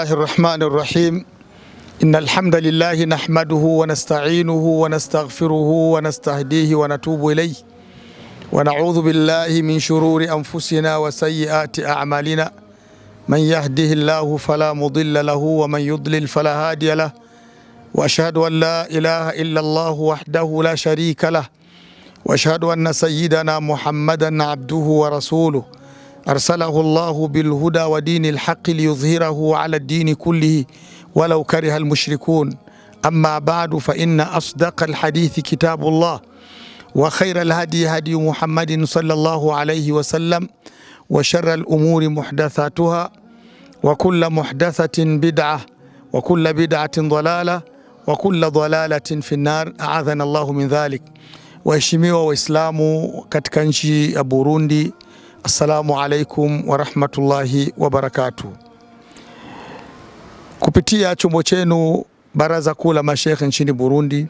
الرحمن الرحيم إن الحمد لله نحمده ونستعينه ونستغفره ونستهديه ونتوب إليه ونعوذ بالله من شرور أنفسنا وسيئات أعمالنا من يهده الله فلا مضل له ومن يضلل فلا هادي له وأشهد أن لا إله إلا الله وحده لا شريك له وأشهد أن سيدنا محمدا عبده ورسوله أرسله الله بالهدى ودين الحق ليظهره على الدين كله ولو كره المشركون. أما بعد فإن أصدق الحديث كتاب الله وخير الهدي هدي محمد صلى الله عليه وسلم وشر الأمور محدثاتها وكل محدثة بدعة وكل بدعة ضلالة وكل ضلالة في النار أعاذنا الله من ذلك. Waheshimiwa Waislamu katika nchi ya Burundi, assalamu alaikum wa rahmatullahi wa barakatuh. Kupitia chombo chenu Baraza Kuu la Masheikh nchini Burundi,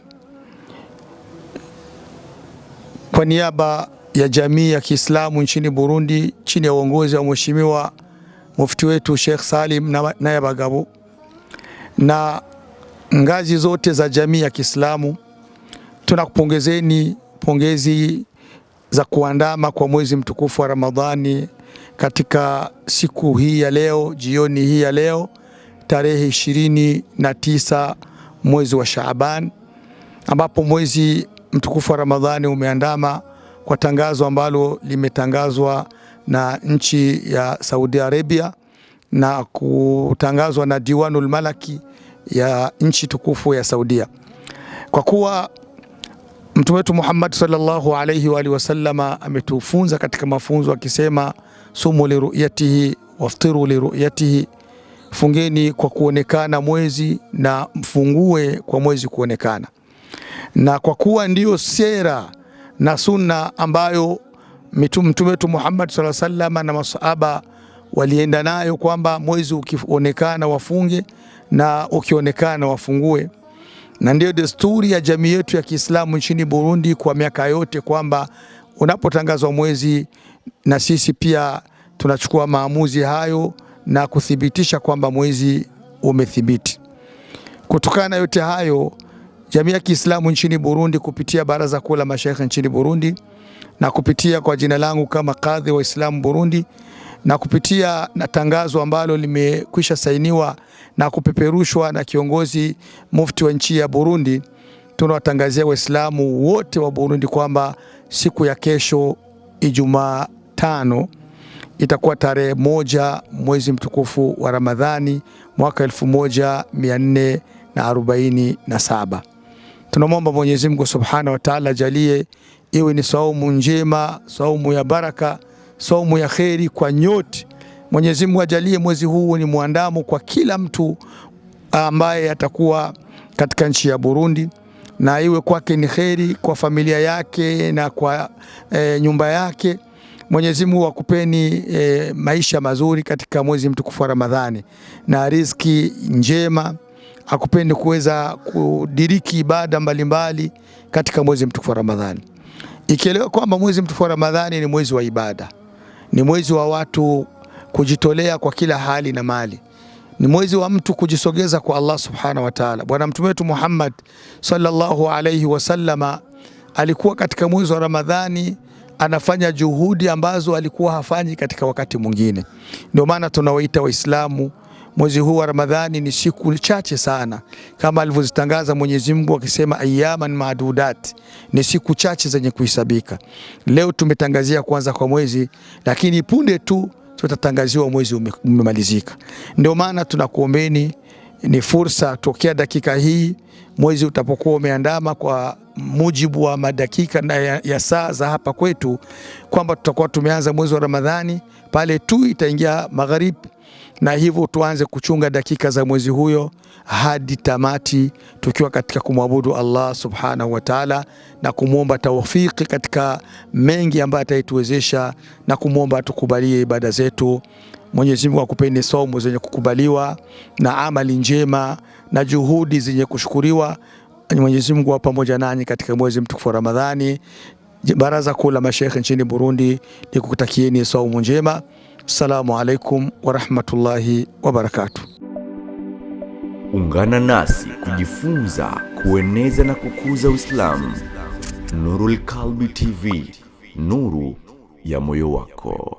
kwa niaba ya jamii ya Kiislamu nchini Burundi chini ya uongozi wa Mheshimiwa Mufti wetu Sheikh Salim Nayabagabo na ngazi zote za jamii ya Kiislamu, tunakupongezeni pongezi za kuandama kwa mwezi mtukufu wa Ramadhani katika siku hii ya leo, jioni hii ya leo, tarehe 29 mwezi wa Shaaban, ambapo mwezi mtukufu wa Ramadhani umeandama kwa tangazo ambalo limetangazwa na nchi ya Saudi Arabia na kutangazwa na Diwanul Malaki ya nchi tukufu ya Saudia. Kwa kuwa Mtume wetu Muhammad sallallahu alayhi wa alihi wasallama ametufunza katika mafunzo akisema, sumu li ru'yatihi waftiru li ru'yatihi, fungeni kwa kuonekana mwezi na mfungue kwa mwezi kuonekana. Na kwa kuwa ndiyo sera na sunna ambayo Mtume wetu Muhammad sallallahu alayhi wasallama na masahaba walienda nayo, kwamba mwezi ukionekana wafunge na ukionekana wafungue, na ndio desturi ya jamii yetu ya Kiislamu nchini Burundi kwa miaka yote, kwamba unapotangazwa mwezi na sisi pia tunachukua maamuzi hayo na kuthibitisha kwamba mwezi umethibiti. Kutokana na yote hayo, jamii ya Kiislamu nchini Burundi kupitia Baraza Kuu la Mashaikh nchini Burundi na kupitia kwa jina langu kama kadhi wa Islamu Burundi na kupitia na tangazo ambalo limekwisha sainiwa na kupeperushwa na kiongozi mufti wa nchi ya Burundi, tunawatangazia Waislamu wote wa Burundi kwamba siku ya kesho Ijumaa 5 itakuwa tarehe 1 mwezi mtukufu wa Ramadhani mwaka 1447. Tunamwomba Mwenyezi Mungu Subhanahu wa Ta'ala jalie iwe ni saumu njema, saumu ya baraka, saumu ya kheri kwa nyote. Mwenyezi Mungu ajalie mwezi huu ni muandamo kwa kila mtu ambaye atakuwa katika nchi ya Burundi, na iwe kwake ni kheri, kwa familia yake na kwa nyumba yake. Mwenyezi Mungu akupeni maisha mazuri katika mwezi mtukufu wa Ramadhani na riziki njema, akupeni kuweza kudiriki ibada mbalimbali katika mwezi mtukufu wa Ramadhani. Ikielewa kwamba mwezi mtukufu wa Ramadhani ni mwezi wa ibada, ni mwezi wa watu kujitolea kwa kila hali na mali, ni mwezi wa mtu kujisogeza kwa Allah Subhanahu wa Ta'ala. Bwana Mtume wetu Muhammad sallallahu alayhi wasallama alikuwa katika mwezi wa Ramadhani anafanya juhudi ambazo alikuwa hafanyi katika wakati mwingine. Ndio maana tunawaita Waislamu mwezi huu wa Ramadhani ni siku chache sana, kama alivyozitangaza Mwenyezi Mungu akisema ayyaman maadudat, ni siku chache zenye kuhesabika. Leo tumetangazia kwanza kwa mwezi, lakini punde tu tutatangaziwa mwezi umemalizika. Ndio maana tunakuombeni, ni fursa tokea dakika hii mwezi utapokuwa umeandama kwa mujibu wa madakika na ya saa za hapa kwetu, kwamba tutakuwa tumeanza mwezi wa Ramadhani pale tu itaingia magharibi, na hivyo tuanze kuchunga dakika za mwezi huyo hadi tamati, tukiwa katika kumwabudu Allah Subhanahu wa Ta'ala na kumwomba tawfiki katika mengi ambayo ataituwezesha, na kumwomba tukubalie ibada zetu. Mwenyezi Mungu akupeni saumu zenye kukubaliwa na amali njema na juhudi zenye kushukuriwa. Mwenyezi Mungu wa pamoja nanyi katika mwezi mtukufu wa Ramadhani. Baraza Kuu la Mashaikh nchini Burundi nikukutakieni saumu njema. Assalamu alaikum wa rahmatullahi wa barakatuh. Ungana nasi kujifunza, kueneza na kukuza Uislamu. Nurul Kalbi TV, nuru ya moyo wako.